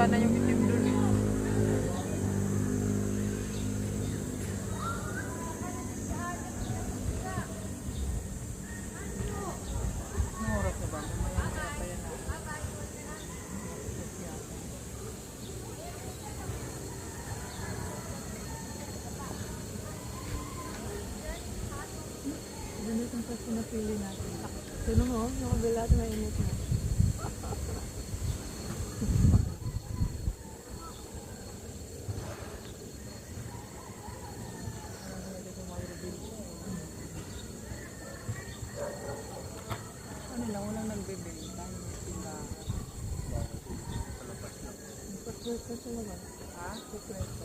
sana yung itim dun eh. Anong oras na ba? Mamaya-maya pa yan ah. Ganit ang kasi napili natin. Sino mo? Yung kabila at mainit na. Ano lang, walang nagbibili. Dahil may tindahan. Pagpwesto sa labas. Ha? Pagpwesto.